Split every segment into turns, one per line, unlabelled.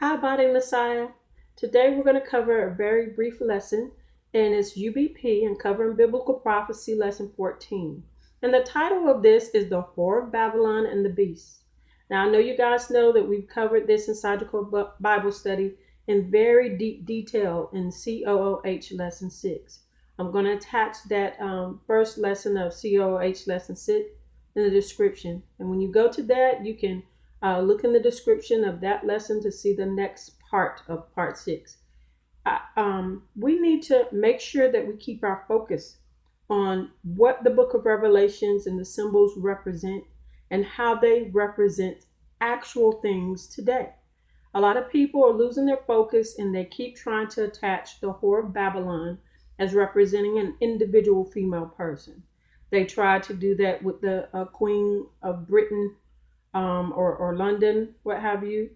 Hi, Body Messiah. Today we're going to cover a very brief lesson, and it's UBP and covering Biblical Prophecy, Lesson 14. And the title of this is The Whore of Babylon and the Beast. Now, I know you guys know that we've covered this in Psychical Bible Study in very deep detail in COOH Lesson 6. I'm going to attach that first lesson of COOH Lesson 6 in the description. And when you go to that, you can look in the description of that lesson to see the next part of part 6. We need to make sure that we keep our focus on what the book of Revelations and the symbols represent and how they represent actual things today. A lot of people are losing their focus and they keep trying to attach the Whore of Babylon as representing an individual female person. They tried to do that with the Queen of Britain or London, what have you.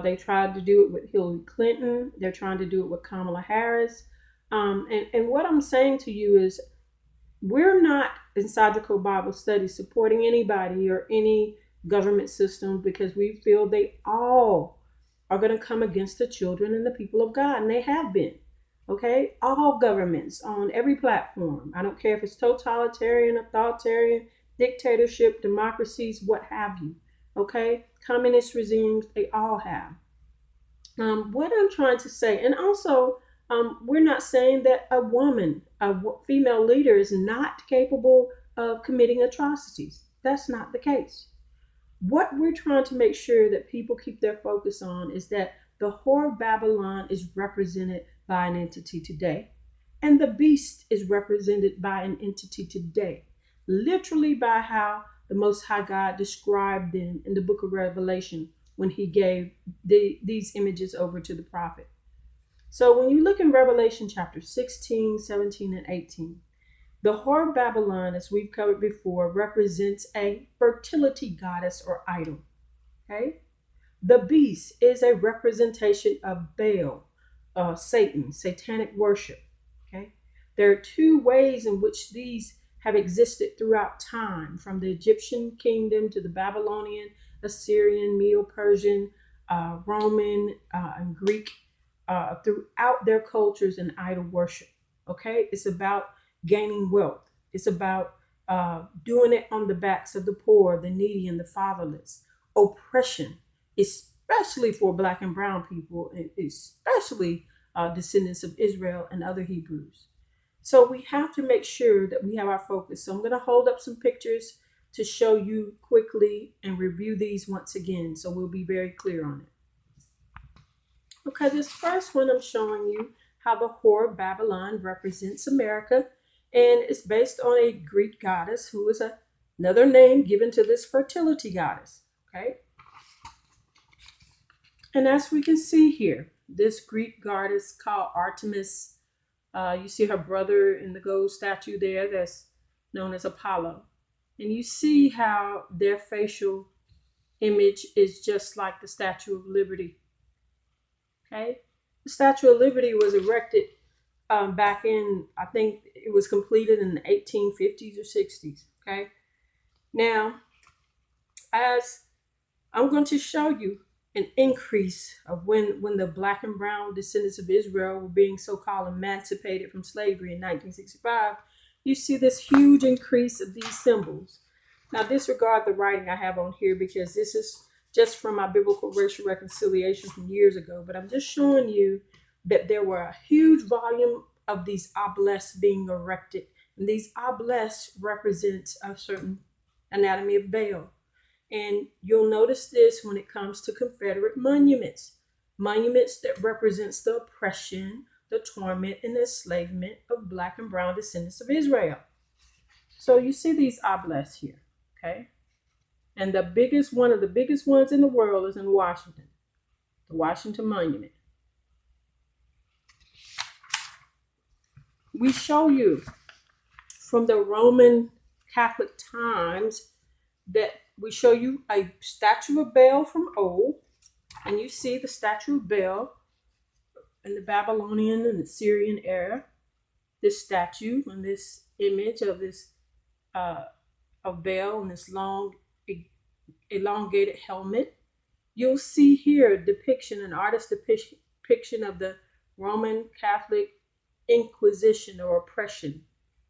They tried to do it with Hillary Clinton. They're trying to do it with Kamala Harris. And what I'm saying to you is we're not in Psychical Bible Study supporting anybody or any government system because we feel they all are going to come against the children and the people of God, and they have been. Okay, all governments on every platform. I don't care if it's totalitarian, authoritarian, dictatorship, democracies, what have you. Okay, communist regimes, they all have. What I'm trying to say, and also, we're not saying that a female leader, is not capable of committing atrocities. That's not the case. What we're trying to make sure that people keep their focus on is that the Whore of Babylon is represented by an entity today, and the beast is represented by an entity today, literally by how the Most High God described them in the book of Revelation when he gave these images over to the prophet. So when you look in Revelation chapter 16, 17, and 18, the Whore of Babylon, as we've covered before, represents a fertility goddess or idol. Okay? The beast is a representation of Baal, Satan, satanic worship. Okay? There are two ways in which these have existed throughout time, from the Egyptian kingdom to the Babylonian, Assyrian, Medo-Persian, Roman, and Greek, throughout their cultures and idol worship. Okay? It's about gaining wealth. It's about doing it on the backs of the poor, the needy, and the fatherless. Oppression, especially for Black and brown people, and especially descendants of Israel and other Hebrews. So we have to make sure that we have our focus. So I'm going to hold up some pictures to show you quickly and review these once again, so we'll be very clear on it. Okay, this first one I'm showing you how the Whore of Babylon represents America, and it's based on a Greek goddess who is another name given to this fertility goddess. Okay, and as we can see here, this Greek goddess called Artemis. You see her brother in the gold statue there that's known as Apollo. And you see how their facial image is just like the Statue of Liberty. Okay? The Statue of Liberty was erected back in, I think it was completed in the 1850s or 60s. Okay? Now, as I'm going to show you an increase of when the Black and brown descendants of Israel were being so-called emancipated from slavery in 1965, you see this huge increase of these symbols. Now disregard the writing I have on here because this is just from my biblical racial reconciliation from years ago, but I'm just showing you that there were a huge volume of these obelisks being erected, and these obelisks represent a certain anatomy of Baal. And you'll notice this when it comes to Confederate monuments. Monuments that represents the oppression, the torment, and the enslavement of Black and brown descendants of Israel. So you see these obelisks here, okay? And one of the biggest ones in the world is in Washington, the Washington Monument. We show you from the Roman Catholic times that we show you a statue of Baal from old, and you see the statue of Baal in the Babylonian and Assyrian era. This statue and this image of this of Baal and this long elongated helmet. You'll see here a depiction, an artist's depiction of the Roman Catholic Inquisition or oppression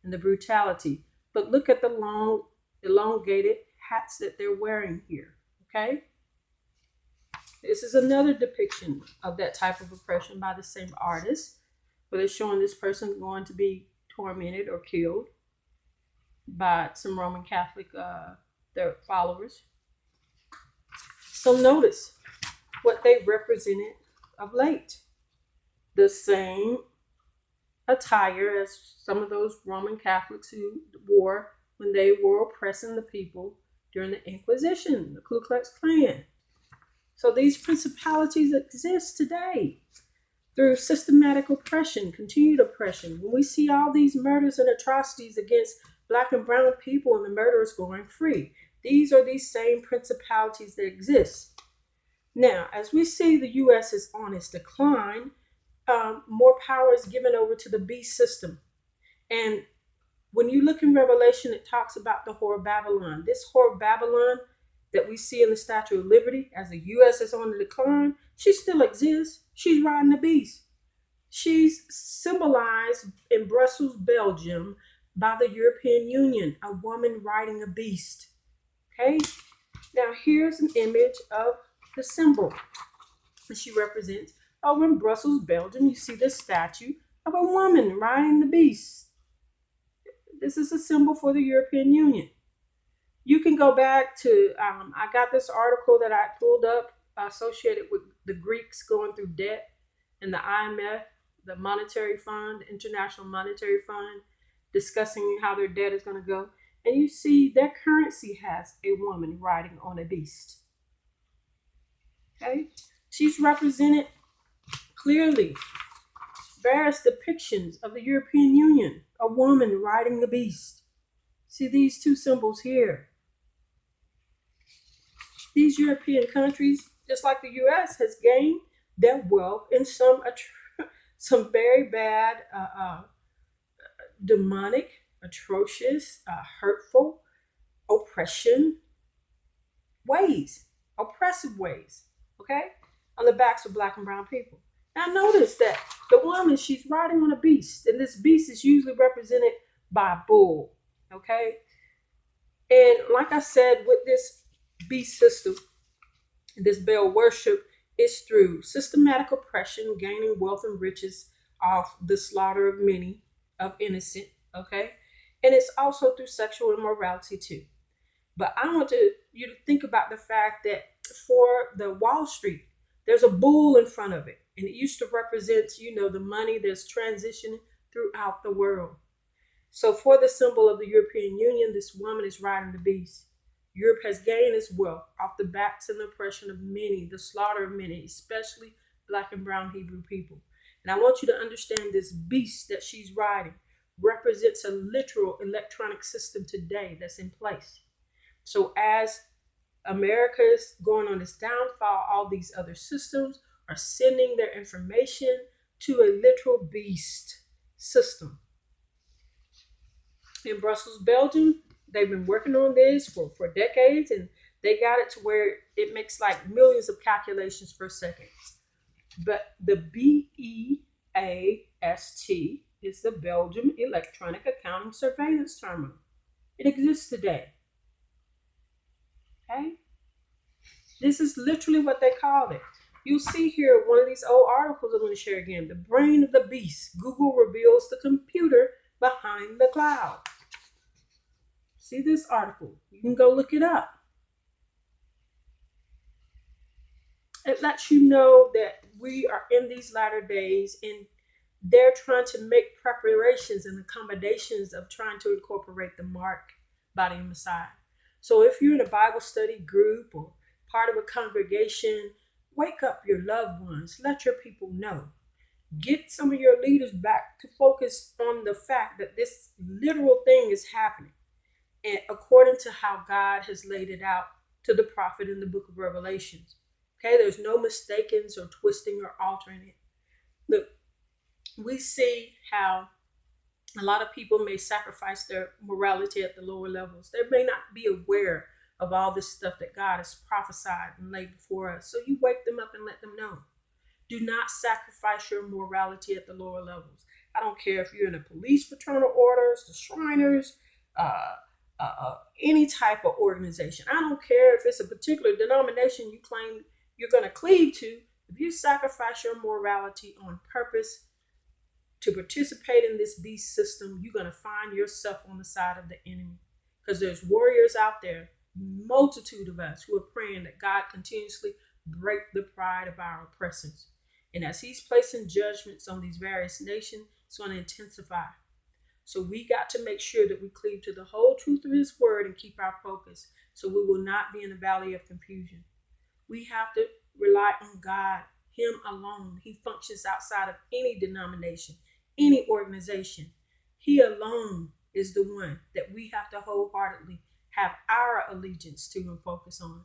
and the brutality. But look at the long, elongated hats that they're wearing here. Okay? This is another depiction of that type of oppression by the same artist, where they're showing this person going to be tormented or killed by some Roman Catholic their followers. So notice what they represented of late. The same attire as some of those Roman Catholics who wore when they were oppressing the people during the Inquisition, the Ku Klux Klan. So these principalities exist today through systematic oppression, continued oppression. When we see all these murders and atrocities against Black and brown people and the murderers going free, these are these same principalities that exist. Now, as we see the U.S. is on its decline, more power is given over to the beast system. And when you look in Revelation, it talks about the whore of Babylon. This whore of Babylon that we see in the Statue of Liberty, as the U.S. is on the decline, she still exists. She's riding the beast. She's symbolized in Brussels, Belgium, by the European Union, a woman riding a beast. Okay? Now, here's an image of the symbol that she represents. Over in Brussels, Belgium, you see the statue of a woman riding the beast. This is a symbol for the European Union. You can go back to, I got this article that I pulled up associated with the Greeks going through debt and the IMF, the Monetary Fund, the International Monetary Fund, discussing how their debt is going to go. And you see their currency has a woman riding on a beast. Okay? She's represented clearly. Various depictions of the European Union, a woman riding the beast. See these two symbols here. These European countries, just like the U.S., has gained their wealth in some very bad, demonic, atrocious, hurtful, oppression ways, oppressive ways, okay, on the backs of Black and brown people. Now notice that the woman, she's riding on a beast, and this beast is usually represented by a bull, okay? And like I said, with this beast system, this Baal worship is through systematic oppression, gaining wealth and riches off the slaughter of many, of innocent, okay? And it's also through sexual immorality too. But I want you to think about the fact that for the Wall Street, there's a bull in front of it. And it used to represent, the money that's transitioning throughout the world. So for the symbol of the European Union, this woman is riding the beast. Europe has gained its wealth off the backs and the oppression of many, the slaughter of many, especially Black and brown Hebrew people. And I want you to understand this beast that she's riding represents a literal electronic system today that's in place. So as America is going on its downfall, all these other systems are sending their information to a literal beast system. In Brussels, Belgium, they've been working on this for decades, and they got it to where it makes like millions of calculations per second. But the BEAST is the Belgium Electronic Accounting Surveillance Terminal. It exists today. Okay? This is literally what they call it. You'll see here one of these old articles I'm going to share again. The brain of the beast. Google reveals the computer behind the cloud. See this article. You can go look it up. It lets you know that we are in these latter days, and they're trying to make preparations and accommodations of trying to incorporate the mark, body of Messiah. So if you're in a Bible study group or part of a congregation, wake up your loved ones. Let your people know. Get some of your leaders back to focus on the fact that this literal thing is happening, and according to how God has laid it out to the prophet in the book of Revelations. Okay, there's no mistakings or twisting or altering it. Look, we see how a lot of people may sacrifice their morality at the lower levels. They may not be aware of all this stuff that God has prophesied and laid before us. So you wake them up and let them know. Do not sacrifice your morality at the lower levels. I don't care if you're in the police fraternal orders, the Shriners, any type of organization. I don't care if it's a particular denomination you claim you're going to cleave to. If you sacrifice your morality on purpose to participate in this beast system, you're going to find yourself on the side of the enemy. Because there's warriors out there, multitude of us, who are praying that God continuously break the pride of our oppressors. And as he's placing judgments on these various nations, it's going to intensify. So we got to make sure that we cleave to the whole truth of his word and keep our focus, so we will not be in the valley of confusion. We have to rely on God, him alone. He functions outside of any denomination, any organization. He alone is the one that we have to wholeheartedly have our allegiance to and focus on.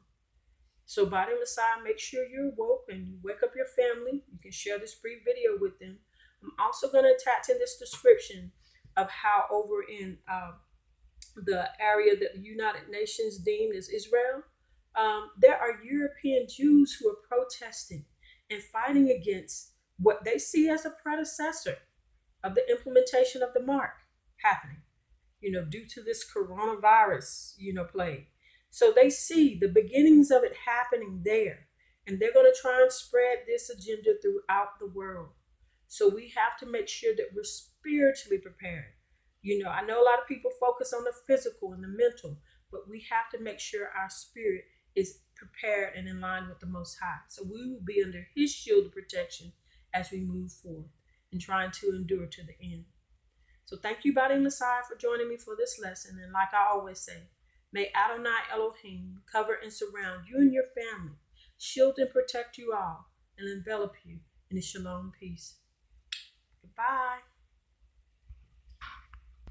So Body Messiah, make sure you're woke and you wake up your family. You can share this brief video with them. I'm also going to attach in this description of how over in the area that the United Nations deemed as Israel, there are European Jews who are protesting and fighting against what they see as a predecessor of the implementation of the mark happening, due to this coronavirus, plague. So they see the beginnings of it happening there, and they're going to try and spread this agenda throughout the world. So we have to make sure that we're spiritually prepared. I know a lot of people focus on the physical and the mental, but we have to make sure our spirit is prepared and in line with the Most High. So we will be under his shield of protection as we move forward and trying to endure to the end. So thank you, Body Messiah, for joining me for this lesson. And like I always say, may Adonai Elohim cover and surround you and your family, shield and protect you all, and envelop you in his shalom peace. Goodbye.